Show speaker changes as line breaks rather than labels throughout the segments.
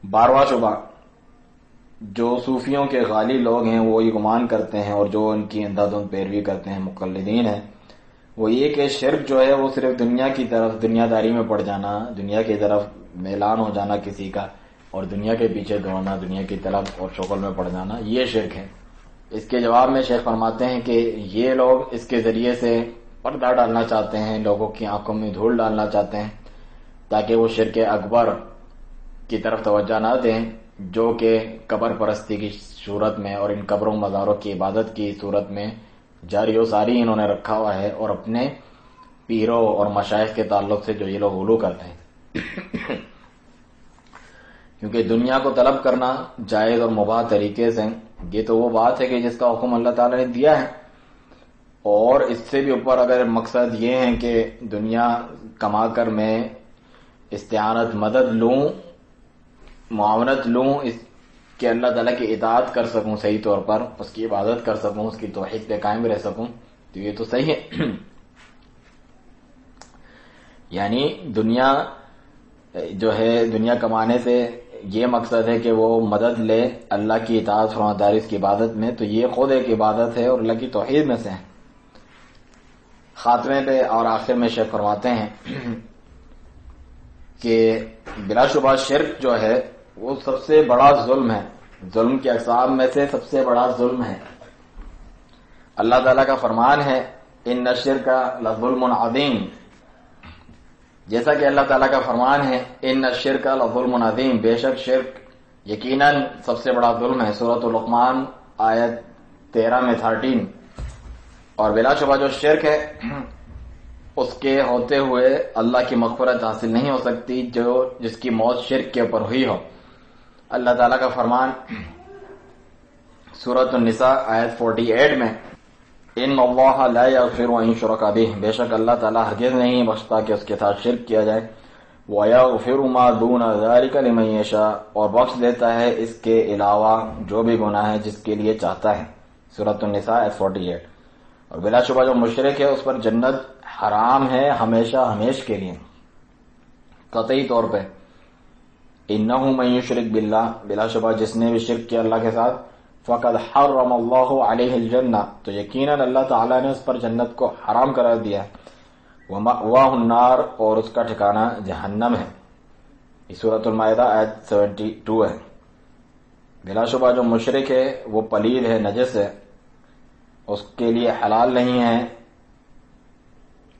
12واں شبہ، جو صوفیوں کے غالی لوگ ہیں وہ یہ گمان کرتے ہیں اور جو ان کی اندھادھند پیروی کرتے ہیں، مقلدین ہیں، وہ یہ کہ شرک جو ہے وہ صرف دنیا کی طرف، دنیا داری میں پڑ جانا، دنیا کی طرف میلان ہو جانا کسی کا، اور دنیا کے پیچھے دوڑنا، دنیا کی طرف اور شغل میں پڑ جانا، یہ شرک ہے۔ اس کے جواب میں شیخ فرماتے ہیں کہ یہ لوگ اس کے ذریعے سے پردہ ڈالنا چاہتے ہیں، لوگوں کی آنکھوں میں دھول ڈالنا چاہتے ہیں تاکہ وہ شرک اکبر کی طرف توجہ نہ دیں، جو کہ قبر پرستی کی صورت میں اور ان قبروں مزاروں کی عبادت کی صورت میں جاری و ساری انہوں نے رکھا ہوا ہے، اور اپنے پیروں اور مشائخ کے تعلق سے جو یہ لوگ غلو کرتے ہیں۔ کیونکہ دنیا کو طلب کرنا جائز اور مباح طریقے سے، یہ تو وہ بات ہے کہ جس کا حکم اللہ تعالی نے دیا ہے، اور اس سے بھی اوپر اگر مقصد یہ ہے کہ دنیا کما کر میں استعانت، مدد لوں، معاونت لوں، اس کہ اللہ تعالیٰ کی اطاعت کر سکوں، صحیح طور پر اس کی عبادت کر سکوں، اس کی توحید پہ قائم رہ سکوں، تو یہ تو صحیح ہے۔ یعنی دنیا جو ہے، دنیا کمانے سے یہ مقصد ہے کہ وہ مدد لے اللہ کی اطاعت فرمانبرداری کی عبادت میں، تو یہ خود ایک عبادت ہے اور اللہ کی توحید میں سے ہے۔ خاتمے پہ اور آخر میں شیخ فرماتے ہیں کہ بلا شبہ شرک جو ہے وہ سب سے بڑا ظلم ہے، ظلم کی اقسام میں سے سب سے بڑا ظلم ہے۔ اللہ تعالیٰ کا فرمان ہے ان الشرک لظلم عظیم، جیسا کہ اللہ تعالیٰ کا فرمان ہے ان الشرک لظلم عظیم، بے شک شرک یقیناً سب سے بڑا ظلم ہے، سورۃ لقمان آیت 13 میں 13۔ اور بلا شبہ جو شرک ہے اس کے ہوتے ہوئے اللہ کی مغفرت حاصل نہیں ہو سکتی، جس کی موت شرک کے اوپر ہوئی ہو۔ اللہ تعالیٰ کا فرمان سورۃ النساء آیت 48 میں ان اللہ لا یغفر ان یشرک بہ، بے شک اللہ تعالیٰ ہرگز نہیں بخشتا کہ اس کے ساتھ شرک کیا جائے، ویغفر ما دون ذلک لمن یشاء، اور بخش دیتا ہے اس کے علاوہ جو بھی گناہ ہے جس کے لیے چاہتا ہے، سورۃ النساء آیت 48۔ اور بلا شبہ جو مشرک ہے اس پر جنت حرام ہے ہمیشہ ہمیش کے لیے، قطعی طور پہ۔ انہ من یشرک باللہ، بلا شبہ جس نے بھی شرک کیا اللہ کے ساتھ، فقد حرم اللہ علیہ الجنہ، تو یقیناً اللہ تعالیٰ نے اس پر جنت کو حرام قرار دیا ہے، ومأواہ النار، اور اس کا ٹھکانہ جہنم ہے، یہ سورۃ المائدہ آیت 72 ہے۔ بلا شبہ جو مشرک ہے وہ پلید ہے، نجس ہے، اس کے لیے حلال نہیں ہے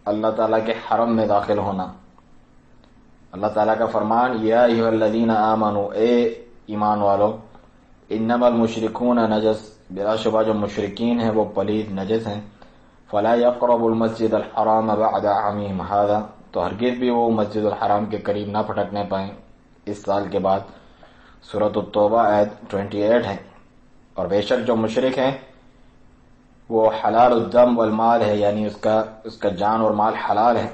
اللہ تعالیٰ کے حرم میں داخل ہونا۔ اللہ تعالیٰ کا فرمان یا ایھا الذین آمنوا، اے ایمان والو، انما المشرکون نجس، بلا شبہ جو مشرکین ہیں وہ پلید نجس ہیں، فلا یقربوا المسجد الحرام بعد عامہم ھذا، تو ہرگز بھی وہ مسجد الحرام کے قریب نہ پھٹکنے پائیں اس سال کے بعد، سورۃ التوبہ آیت 28 ہے۔ اور بے شک جو مشرک ہیں وہ حلال الدم والمال ہے، یعنی اس کا جان اور مال حلال ہے۔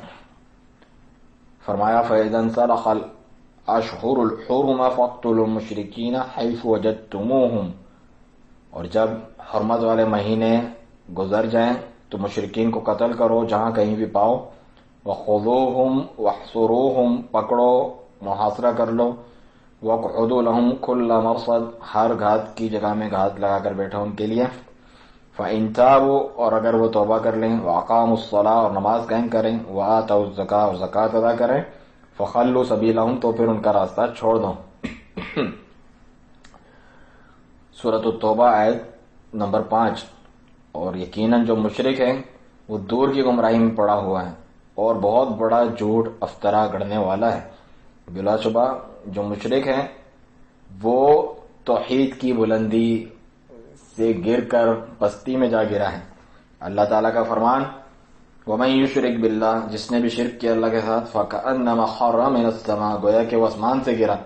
فرمایا فَإِذَا انْسَلَخَ الْأَشْهُرُ الْحُرُمَ فَاقْتُلُوا الْمُشْرِكِينَ حَيْثُ وَجَدتُّمُوهُمْ، اور جب حرمت والے مہینے گزر جائیں تو مشرکین کو قتل کرو جہاں کہیں بھی پاؤ، وَخُذُوهُمْ وَاحْصُرُوهُمْ، پکڑو، محاصرہ کر لو، وَاقْعُدُوا لَهُمْ كُلَّ مَرْصَدٍ، ہر گھات کی جگہ میں گھات لگا کر بیٹھو ان کے لیے، فَإِن تَابُوا، اور اگر وہ توبہ کر لیں، وَأَقَامُوا الصَّلَاةَ، اور نماز قائم کریں، وَآتَوُا الزَّكَاةَ، اور زکوٰۃ ادا کریں، فَخَلُّوا سَبِيلَهُمْ، تو پھر ان کا راستہ چھوڑ دو۔ سورۃ التوبہ آیت نمبر 5۔ اور یقیناً جو مشرک ہے وہ دور کی گمراہی میں پڑا ہوا ہے اور بہت بڑا جھوٹ افطرا گڑھنے والا ہے۔ بلا شبہ جو مشرک ہے وہ توحید کی بلندی سے گر کر پستی میں جا گرا ہے۔ اللہ تعالیٰ کا فرمان وَمَن یشرک باللہ، جس نے بھی شرک کیا اللہ کے ساتھ، فَكَأَنَّمَا خَرَّ مِنَ السَّمَاءِ، گویا کہ وہ آسمان سے گرا،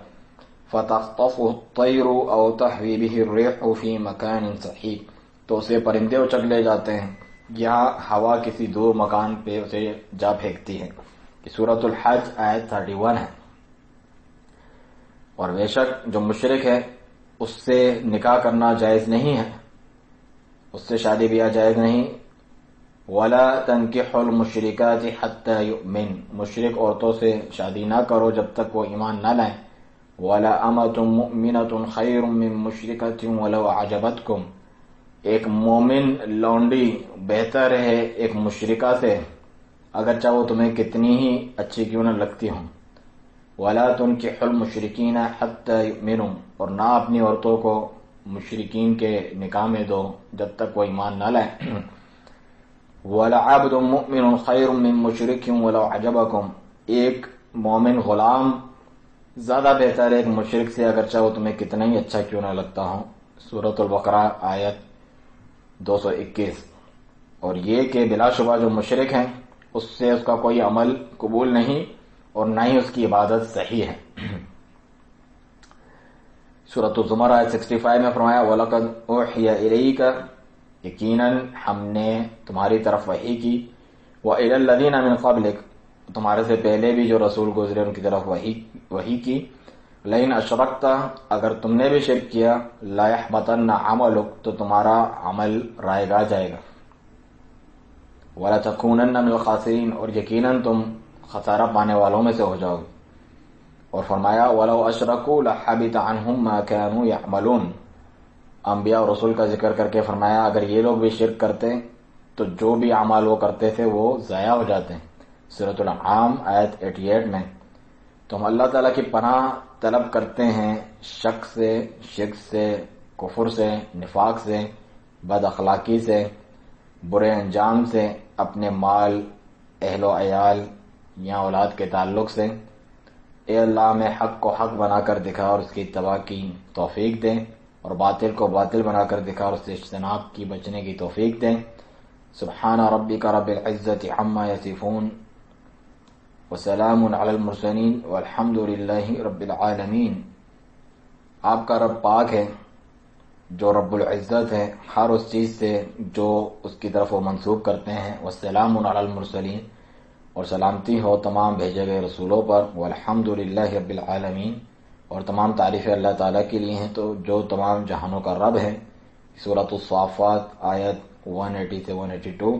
فَتَخْطَفُهُ الطَّيْرُ أَوْ تَهْوِي بِهِ الرِّيحُ فِي مَكَانٍ سَحِيقٍ، تو اسے پرندے اچک لے جاتے ہیں، یہاں ہوا کسی دور مکان پہ اسے جا پھینکتی ہے، یہ سورۃ الحج آیت 31 ہے۔ اور بے شک جو مشرک ہے اس سے نکاح کرنا جائز نہیں ہے، اس سے شادی بیاہ جائز نہیں۔ وَلَا تَنْكِحُوا الْمُشْرِكَاتِ حَتَّى يُؤْمِنْ، مشرک عورتوں سے شادی نہ کرو جب تک وہ ایمان نہ لائیں۔ وَلَأَمَةٌ مُؤْمِنَةٌ خَيْرٌ مِّن مُشْرِكَةٍ وَلَوْ عَجَبَتْكُمْ، ایک مومن لونڈی بہتر ہے ایک مشرکہ سے اگرچہ وہ تمہیں کتنی ہی اچھی کیوں نہ لگتی ہوں۔ وَلَا تُنْكِحُوا الْمُشْرِكِينَ حَتَّى يُؤْمِنُوا، اور نہ اپنی عورتوں کو مشرکین کے نکاح میں دو جب تک وہ ایمان نہ لائیں۔ وَلَعَبْدٌ مُؤْمِنٌ خَيْرٌ مِّن مُشْرِكٍ وَلَوْ عَجَبَكُمْ، ایک مومن غلام زیادہ بہتر ہے ایک مشرک سے اگرچہ وہ تمہیں کتنا ہی اچھا کیوں نہ لگتا ہوں۔ سورۃ البقرہ آیت 221۔ اور یہ کہ بلا شبہ جو مشرک ہیں اس سے اس کا کوئی عمل قبول نہیں اور نہ ہی اس کی عبادت صحیح ہے۔ سورۃ الزمر آیت 65 میں فرمایا وَلَقَدْ أُوحِيَ إِلَيْكَ، یقیناً ہم نے تمہاری طرف وحی کی، وَإِلَى الَّذِينَ مِن قَبْلِكَ، تمہارے سے پہلے بھی جو رسول گزرے ان کی طرف وحی کی، لئن اشرکت، اگر تم نے بھی شرک کیا، لا يحبطن عملک، تو تمہارا عمل رائے گا جائے گا، وَلَتَكُونَنَّ مِنَ الْخَاسِرِينَ، اور یقیناً تم خسارہ پانے والوں میں سے ہو جاؤ گے۔ اور فرمایا وَلَوْ أَشْرَكُوا لَحَبِطَ عَنْهُمْ مَا كَانُوا يَعْمَلُونَ، انبیاء اور رسول کا ذکر کر کے فرمایا اگر یہ لوگ بھی شرک کرتے تو جو بھی اعمال وہ کرتے تھے وہ ضائع ہو جاتے ہیں۔ سورۃ الانعام آیت 88 میں۔ تو ہم اللہ تعالیٰ کی پناہ طلب کرتے ہیں شک سے، شرک سے، کفر سے، نفاق سے، بد اخلاقی سے، برے انجام سے، اپنے مال، اہل و عیال یا اولاد کے تعلق سے۔ اے اللہ ہمیں حق کو حق بنا کر دکھا اور اس کی اتباع کی توفیق دیں، اور باطل کو باطل بنا کر دکھا اور اس سے اجتناب کی بچنے کی توفیق دیں۔ سبحان ربک رب العزت عما یصفون وسلام علی المرسلین والحمد للہ رب العالمین۔ آپ کا رب پاک ہے جو رب العزت ہے ہر اس چیز سے جو اس کی طرف وہ منسوب کرتے ہیں، والسلام علی المرسلین، اور سلامتی ہو تمام بھیجے گئے رسولوں پر، والحمد للہ رب العالمین، اور تمام تعریفیں اللہ تعالیٰ کے لیے ہیں تو جو تمام جہانوں کا رب ہے۔ سورۃ الصافات آیت 180 سے 182۔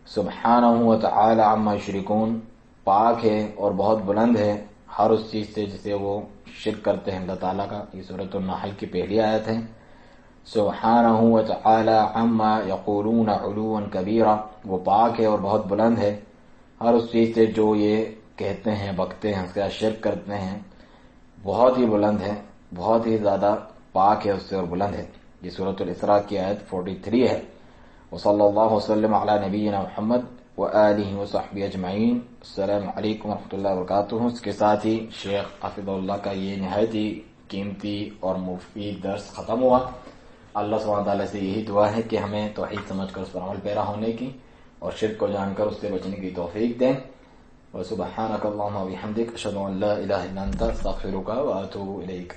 سبحانہ وتعالی عما یشرکون، پاک ہے اور بہت بلند ہے ہر اس چیز سے جسے وہ شرک کرتے ہیں اللہ تعالیٰ کا۔ یہ سورۃ النحل کی پہلی آیت ہے۔ سبحانہ وتعالی عما یقولون علوا کبیرا، وہ پاک ہے اور بہت بلند ہے ہر اس چیز سے جو یہ کہتے ہیں، بکتے ہیں، اس کا شرک کرتے ہیں، بہت ہی بلند ہے، بہت ہی زیادہ پاک ہے اس سے اور بلند ہے۔ یہ سورۃ الاسراء کی آیت 43 ہے۔ وصلی اللہ وسلم علی نبینا محمد وآلہ وصحبہ اجمعین۔ السلام علیکم ورحمۃ اللہ وبرکاتہ۔ اس کے ساتھ ہی شیخ حافظ اللہ کا یہ نہایت ہی قیمتی اور مفید درس ختم ہوا۔ اللہ سبحانہ وتعالیٰ سے یہی دعا ہے کہ ہمیں توحید سمجھ کر اس پر عمل پیرا ہونے کی اور شرک کو جان کر اس سے بچنے کی توفیق دیں۔ وسبحانک اللہم وبحمدک، اشہد ان لا الہ الا انت، استغفرک واتوب الیک۔